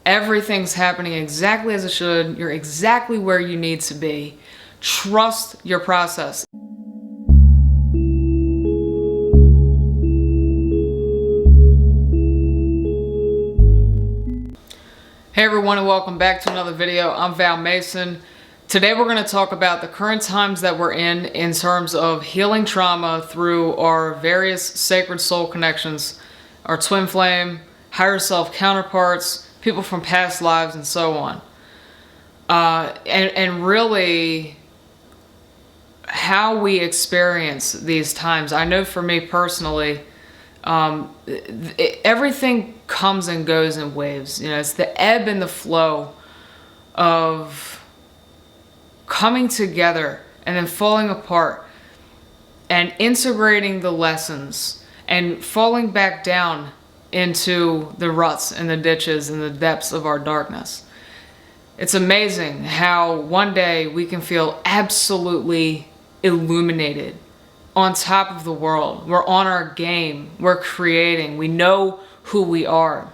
Everything's happening exactly as it should. You're exactly where you need to be. Trust your process. Hey everyone, and welcome back to another video. I'm Val Mason. Today we're going to talk about the current times that we're in terms of healing trauma through our various sacred soul connections, our twin flame, higher self counterparts, people from past lives, and so on. And really how we experience these times. I know for me personally, everything comes and goes in waves. You know, it's the ebb and the flow of coming together and then falling apart and integrating the lessons and falling back down into the ruts and the ditches and the depths of our darkness. It's amazing how one day we can feel absolutely illuminated, on top of the world. We're on our game. We're creating. We know who we are.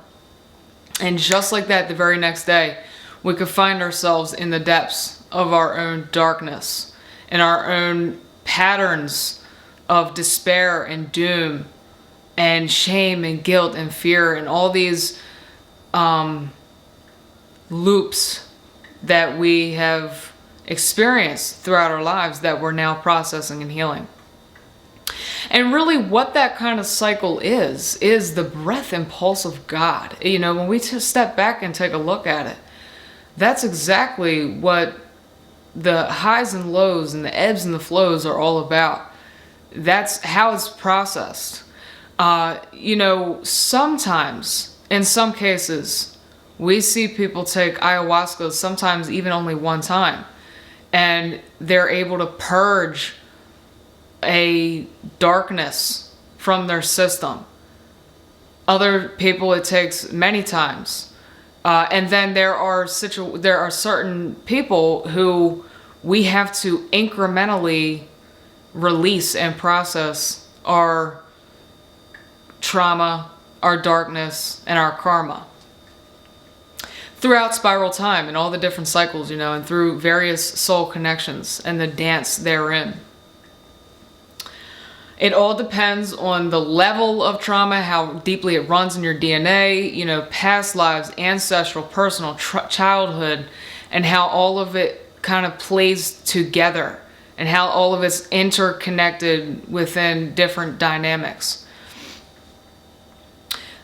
And just like that, the very next day, we could find ourselves in the depths of our own darkness and our own patterns of despair and doom and shame and guilt and fear and all these loops that we have experienced throughout our lives that we're now processing and healing. And really what that kind of cycle is the breath and pulse of God. You know, when we just step back and take a look at it, that's exactly what the highs and lows and the ebbs and the flows are all about. That's how it's processed. You know, sometimes, in some cases, we see people take ayahuasca, sometimes even only one time, and they're able to purge a darkness from their system. Other people it takes many times. And then there are certain people who we have to incrementally release and process our trauma, our darkness, and our karma throughout spiral time and all the different cycles, you know, and through various soul connections and the dance therein. It all depends on the level of trauma, how deeply it runs in your DNA, you know, past lives, ancestral, personal, childhood, and how all of it kind of plays together and how all of it's interconnected within different dynamics.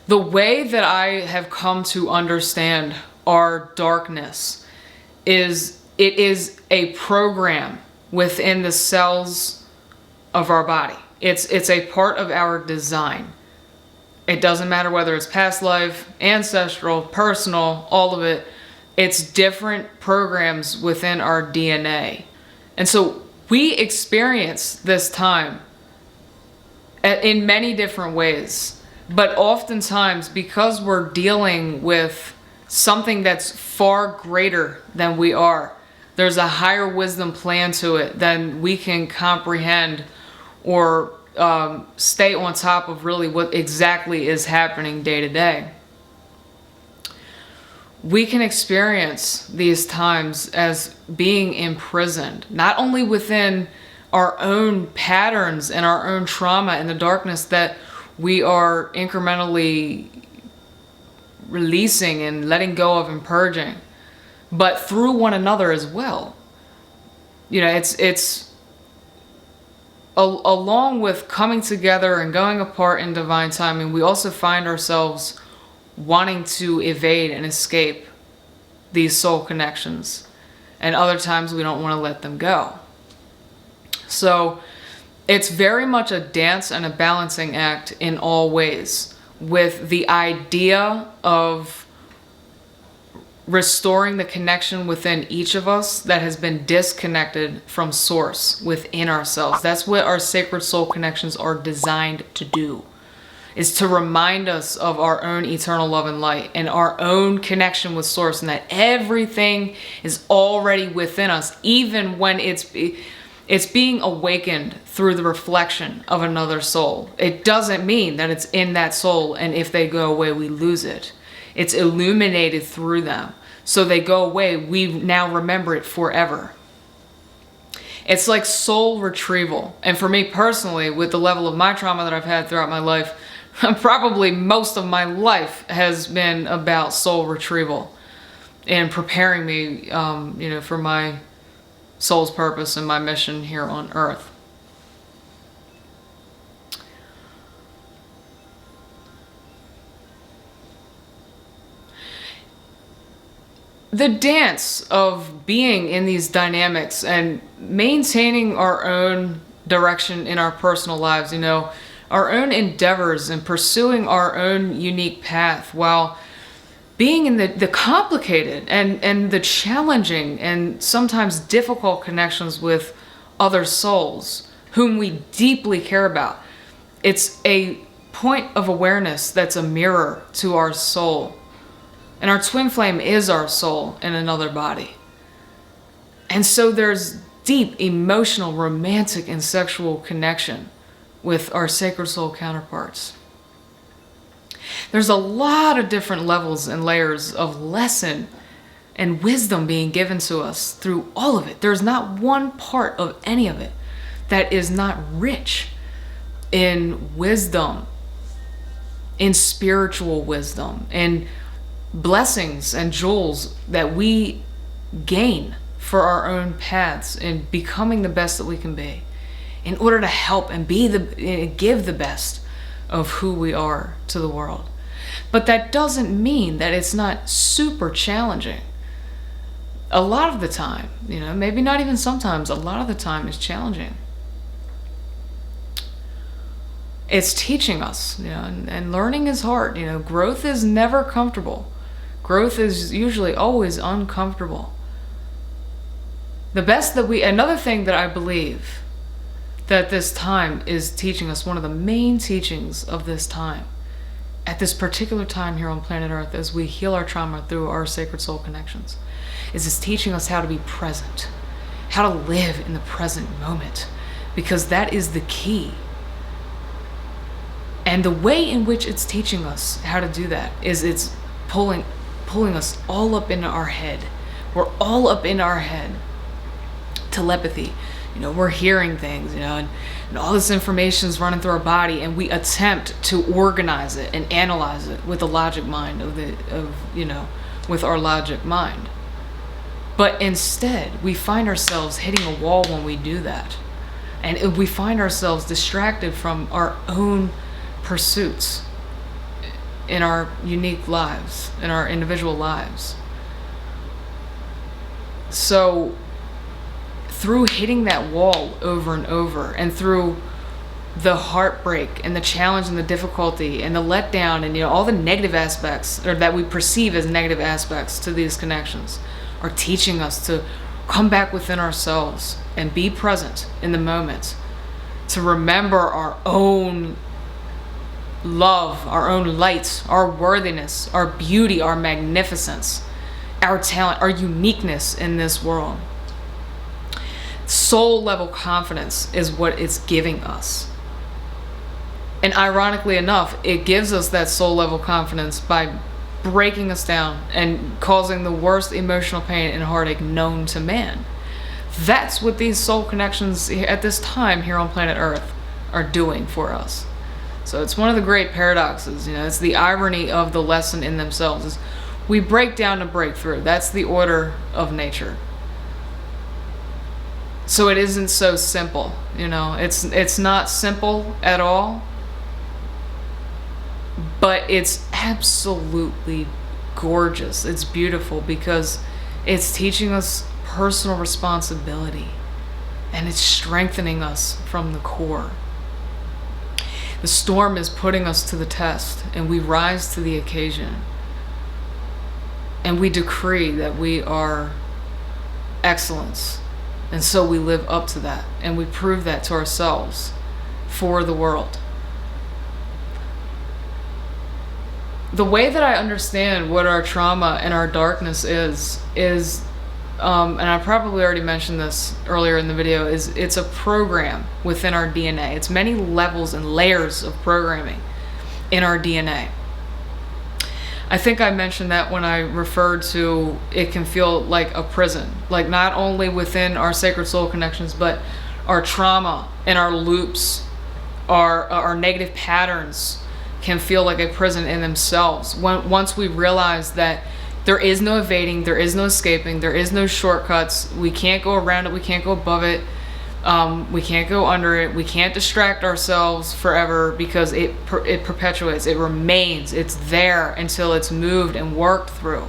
The way that I have come to understand our darkness is it is a program within the cells of our body. It's a part of our design. It doesn't matter whether it's past life, ancestral, personal, all of it. It's different programs within our DNA. And so we experience this time in many different ways. But oftentimes, because we're dealing with something that's far greater than we are, there's a higher wisdom plan to it than we can comprehend or stay on top of really what exactly is happening day to day. We can experience these times as being imprisoned, not only within our own patterns and our own trauma and the darkness that we are incrementally releasing and letting go of and purging, but through one another as well. You know, it's along with coming together and going apart in divine timing, we also find ourselves wanting to evade and escape these soul connections. And other times we don't want to let them go. So it's very much a dance and a balancing act in all ways, with the idea of restoring the connection within each of us that has been disconnected from source within ourselves. That's what our sacred soul connections are designed to do, is to remind us of our own eternal love and light and our own connection with source, and that everything is already within us, even when it's being awakened through the reflection of another soul. It doesn't mean that it's in that soul, and if they go away, we lose it. It's illuminated through them. So they go away. We now remember it forever. It's like soul retrieval. And for me personally, with the level of my trauma that I've had throughout my life, probably most of my life has been about soul retrieval and preparing me, for my soul's purpose and my mission here on earth. The dance of being in these dynamics and maintaining our own direction in our personal lives, our own endeavors and pursuing our own unique path while being in the complicated and the challenging and sometimes difficult connections with other souls whom we deeply care about. It's a point of awareness that's a mirror to our soul. And our twin flame is our soul in another body. And so there's deep emotional, romantic, and sexual connection with our sacred soul counterparts. There's a lot of different levels and layers of lesson and wisdom being given to us through all of it. There's not one part of any of it that is not rich in wisdom, in spiritual wisdom, in blessings and jewels that we gain for our own paths in becoming the best that we can be in order to help and give the best of who we are to the world. But that doesn't mean that it's not super challenging. A lot of the time, maybe not even sometimes, a lot of the time it's challenging. It's teaching us, and learning is hard. Growth is never comfortable. Growth is usually always uncomfortable. Another thing that I believe that this time is teaching us, one of the main teachings of this time, at this particular time here on planet Earth, as we heal our trauma through our sacred soul connections, is it's teaching us how to be present, how to live in the present moment, because that is the key. And the way in which it's teaching us how to do that is it's pulling us all up into our head. We're all up in our head. Telepathy. We're hearing things, and all this information is running through our body, and we attempt to organize it and analyze it with the logic mind with our logic mind. But instead, we find ourselves hitting a wall when we do that. And we find ourselves distracted from our own pursuits in our unique lives, in our individual lives. So through hitting that wall over and over, and through the heartbreak and the challenge and the difficulty and the letdown and all the negative aspects, or that we perceive as negative aspects to these connections, are teaching us to come back within ourselves and be present in the moment, to remember our own love, our own light, our worthiness, our beauty, our magnificence, our talent, our uniqueness in this world. Soul level confidence is what it's giving us. And ironically enough, it gives us that soul level confidence by breaking us down and causing the worst emotional pain and heartache known to man. That's what these soul connections at this time here on planet Earth are doing for us. So it's one of the great paradoxes, it's the irony of the lesson in themselves. Is we break down to break through. That's the order of nature. So it isn't so simple, it's not simple at all, but it's absolutely gorgeous. It's beautiful because it's teaching us personal responsibility, and it's strengthening us from the core. The storm is putting us to the test, and we rise to the occasion. And we decree that we are excellence. And so we live up to that, and we prove that to ourselves for the world. The way that I understand what our trauma and our darkness is, and I probably already mentioned this earlier in the video, is it's a program within our DNA. It's many levels and layers of programming in our DNA. I think I mentioned that when I referred to it can feel like a prison, like not only within our sacred soul connections, but our trauma and our loops, our negative patterns can feel like a prison in themselves. Once we realize that there is no evading, there is no escaping, there is no shortcuts, we can't go around it, we can't go above it, we can't go under it, we can't distract ourselves forever, because it perpetuates, it remains, it's there until it's moved and worked through.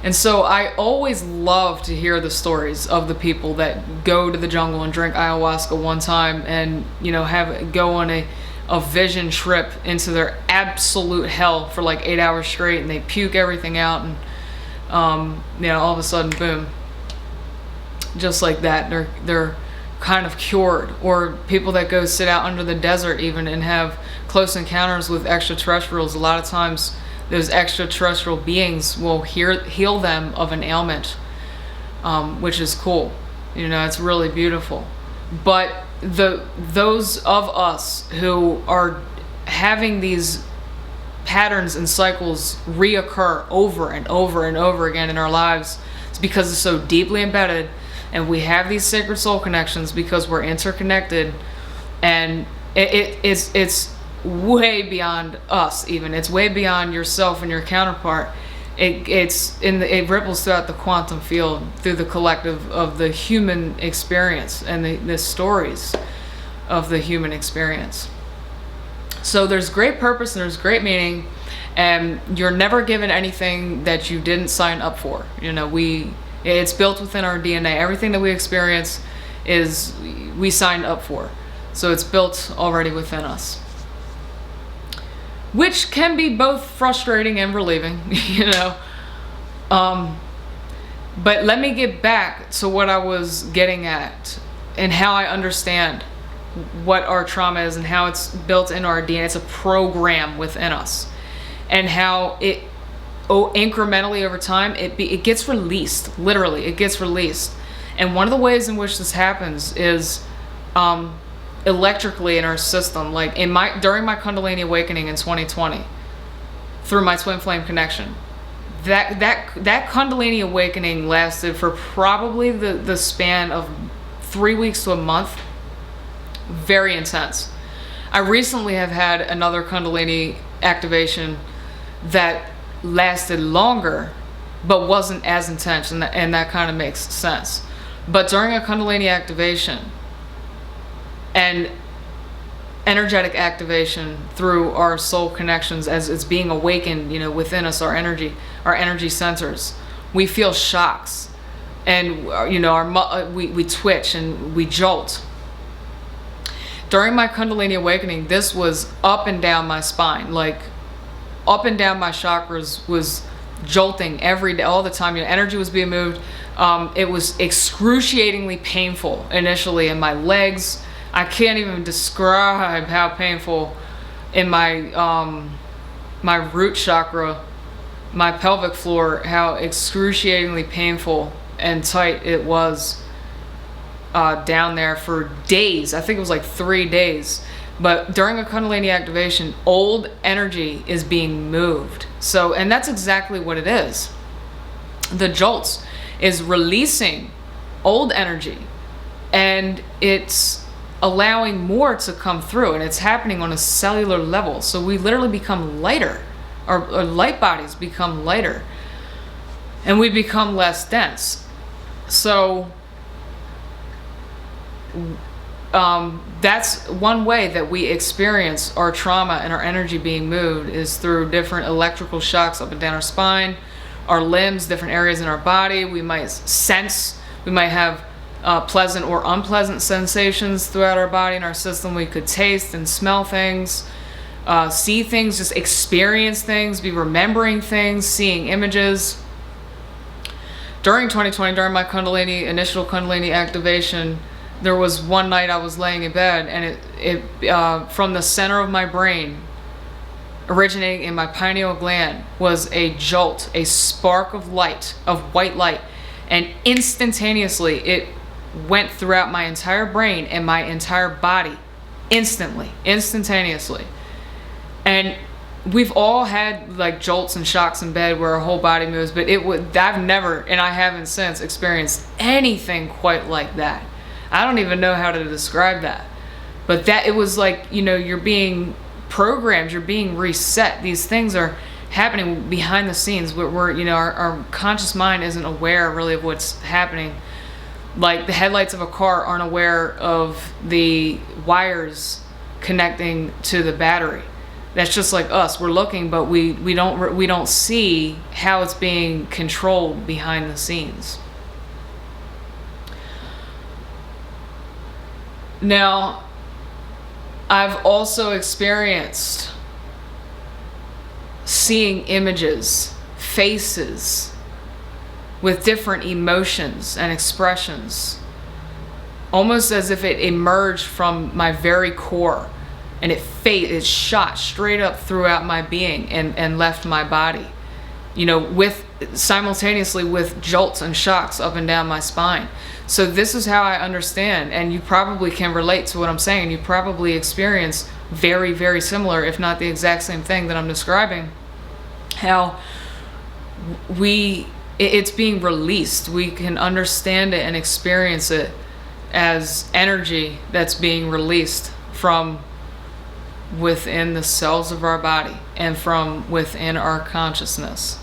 And so I always love to hear the stories of the people that go to the jungle and drink ayahuasca one time and, you know, go on a vision trip into their absolute hell for like 8 hours straight, and they puke everything out, and you know, all of a sudden, boom, just like that, they're kind of cured. Or people that go sit out under the desert even and have close encounters with extraterrestrials. A lot of times those extraterrestrial beings will heal them of an ailment, which is cool. You know, it's really beautiful. But those of us who are having these patterns and cycles reoccur over and over and over again in our lives, it's because it's so deeply embedded, and we have these sacred soul connections because we're interconnected, and it's way beyond us. Even it's way beyond yourself and your counterpart. It ripples throughout the quantum field, through the collective of the human experience and the stories of the human experience. So there's great purpose and there's great meaning, and you're never given anything that you didn't sign up for. You know, it's built within our DNA. Everything that we experience we signed up for. So it's built already within us, which can be both frustrating and relieving, you know. But let me get back to what I was getting at and how I understand what our trauma is and how it's built in our DNA. It's a program within us, and how incrementally over time it gets released. Literally, it gets released. And one of the ways in which this happens is electrically in our system. Like during my Kundalini awakening in 2020, through my twin flame connection, that Kundalini awakening lasted for probably the span of 3 weeks to a month. Very intense. I recently have had another Kundalini activation that lasted longer but wasn't as intense, and that kind of makes sense. But during a Kundalini activation and energetic activation through our soul connections, as it's being awakened, you know, within us, our energy centers, we feel shocks, and you know, we twitch and we jolt. During my Kundalini awakening, this was up and down my spine, like up and down my chakras, was jolting every day, all the time. You know, energy was being moved. It was excruciatingly painful initially in my legs. I can't even describe how painful in my my root chakra, my pelvic floor, how excruciatingly painful and tight it was down there for days. I think it was like 3 days. But during a Kundalini activation, old energy is being moved. So, and that's exactly what it is. The jolts is releasing old energy, and it's allowing more to come through, and it's happening on a cellular level. So we literally become lighter. Our light bodies become lighter, and we become less dense. So that's one way that we experience our trauma and our energy being moved, is through different electrical shocks up and down our spine, our limbs, different areas in our body. We might have pleasant or unpleasant sensations throughout our body and our system. We could taste and smell things, see things, just experience things, be remembering things, seeing images. During 2020, during my initial Kundalini activation, there was one night I was laying in bed, and it from the center of my brain, originating in my pineal gland, was a jolt, a spark of light, of white light, and instantaneously it went throughout my entire brain and my entire body, instantaneously. And we've all had like jolts and shocks in bed where our whole body moves, but I've never, and I haven't since, experienced anything quite like that. I don't even know how to describe that. But that, it was like, you're being programmed, you're being reset. These things are happening behind the scenes. Our conscious mind isn't aware really of what's happening. Like the headlights of a car aren't aware of the wires connecting to the battery. That's just like us. We're looking, but we don't see how it's being controlled behind the scenes. Now, I've also experienced seeing images, faces with different emotions and expressions, almost as if it emerged from my very core, and it shot straight up throughout my being and left my body, with simultaneously with jolts and shocks up and down my spine. So this is how I understand, and you probably can relate to what I'm saying. You probably experience very, very similar, if not the exact same thing that I'm describing. How it's being released. We can understand it and experience it as energy that's being released from within the cells of our body and from within our consciousness.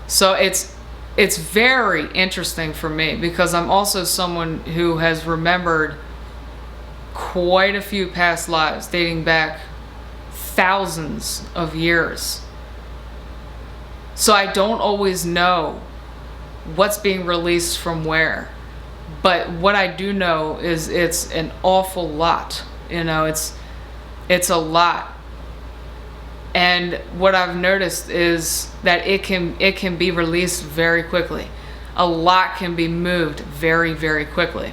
So it's very interesting for me, because I'm also someone who has remembered quite a few past lives dating back thousands of years. So I don't always know what's being released from where. But what I do know is it's an awful lot. It's a lot. And what I've noticed is that it can be released very quickly. A lot can be moved very, very quickly.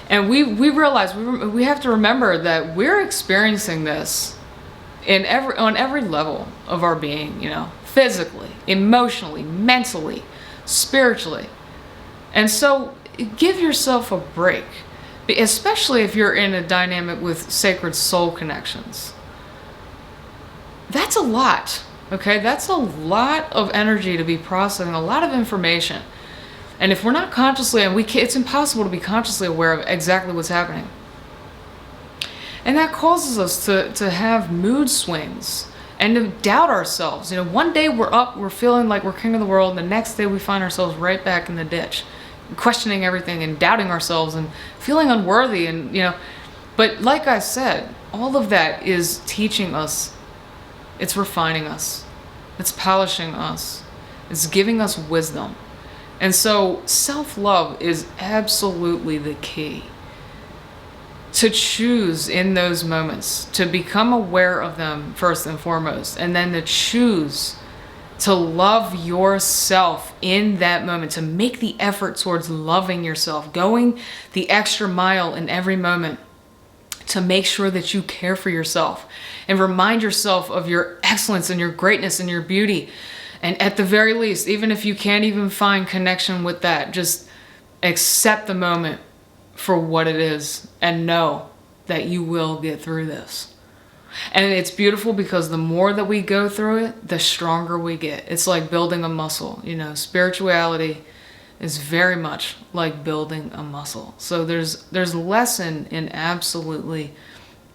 And we realize we have to remember that we're experiencing this on every level of our being, physically, emotionally, mentally, spiritually. And so give yourself a break. Especially if you're in a dynamic with sacred soul connections. That's a lot, okay? That's a lot of energy to be processing, a lot of information. And if we're not consciously, it's impossible to be consciously aware of exactly what's happening. And that causes us to have mood swings and to doubt ourselves. One day we're up, we're feeling like we're king of the world, and the next day we find ourselves right back in the ditch, questioning everything and doubting ourselves and feeling unworthy. And but like I said, all of that is teaching us, it's refining us, it's polishing us, it's giving us wisdom. And so self-love is absolutely the key. To choose in those moments, to become aware of them first and foremost, and then to choose to love yourself in that moment, to make the effort towards loving yourself, going the extra mile in every moment to make sure that you care for yourself and remind yourself of your excellence and your greatness and your beauty. And at the very least, even if you can't even find connection with that, just accept the moment for what it is and know that you will get through this. And it's beautiful because the more that we go through it, the stronger we get. It's like building a muscle. Spirituality is very much like building a muscle. So there's lesson in absolutely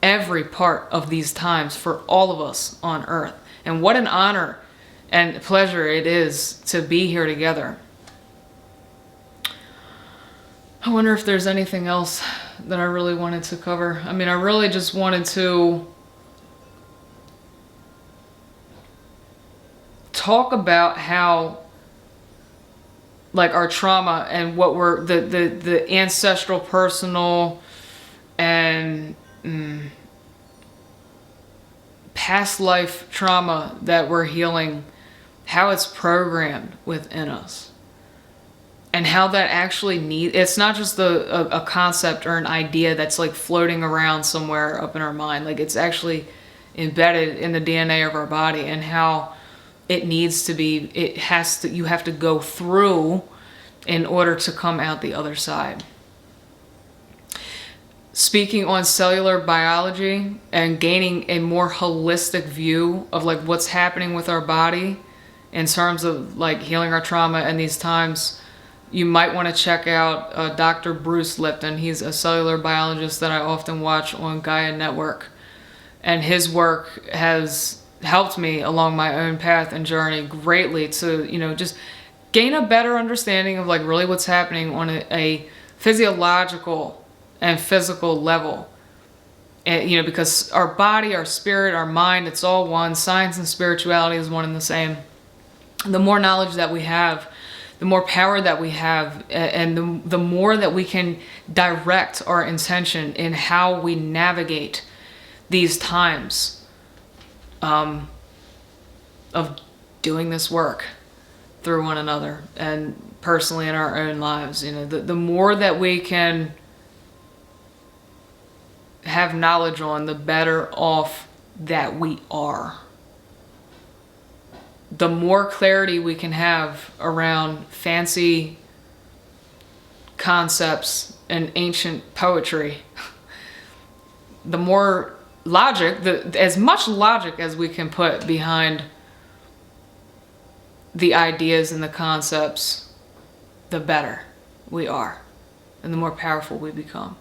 every part of these times for all of us on earth. And what an honor and pleasure it is to be here together. I wonder if there's anything else that I really wanted to cover. I really just wanted to talk about how, like, our trauma and what we're the ancestral, personal, and past life trauma that we're healing, how it's programmed within us, and how that actually it's not just a concept or an idea that's like floating around somewhere up in our mind. Like, it's actually embedded in the DNA of our body, and how it needs to be, you have to go through in order to come out the other side. speaking on cellular biology and gaining a more holistic view of like what's happening with our body in terms of like healing our trauma in these times, you might want to check out Dr. Bruce Lipton. He's a cellular biologist that I often watch on Gaia Network. And his work has helped me along my own path and journey greatly to, just gain a better understanding of like really what's happening on a physiological and physical level. And, because our body, our spirit, our mind, it's all one. Science and spirituality is one and the same. The more knowledge that we have, the more power that we have, and the more that we can direct our intention in how we navigate these times of doing this work through one another and personally in our own lives. The more that we can have knowledge on, the better off that we are. The more clarity we can have around fancy concepts and ancient poetry, the more logic, as much logic as we can put behind the ideas and the concepts, the better we are and the more powerful we become.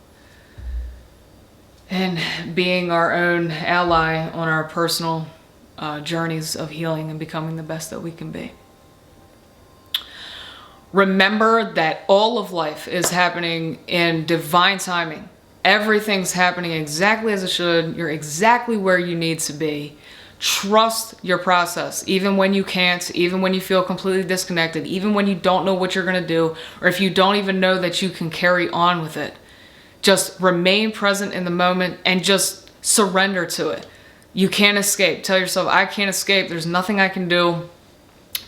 And being our own ally on our personal journeys of healing and becoming the best that we can be. Remember that all of life is happening in divine timing. Everything's happening exactly as it should. You're exactly where you need to be. Trust your process, even when you can't, even when you feel completely disconnected, even when you don't know what you're going to do, or if you don't even know that you can carry on with it. Just remain present in the moment and just surrender to it. You can't escape. Tell yourself, I can't escape. There's nothing I can do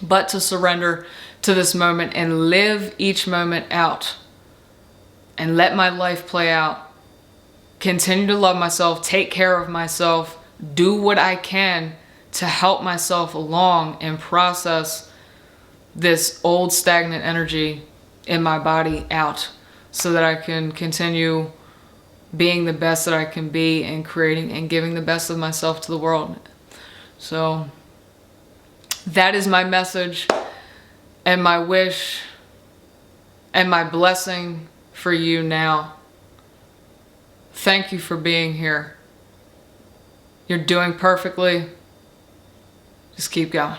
but to surrender to this moment and live each moment out and let my life play out. Continue to love myself, take care of myself, do what I can to help myself along and process this old stagnant energy in my body out so that I can continue being the best that I can be and creating and giving the best of myself to the world. So that is my message and my wish and my blessing for you now. Thank you for being here. You're doing perfectly. Just keep going.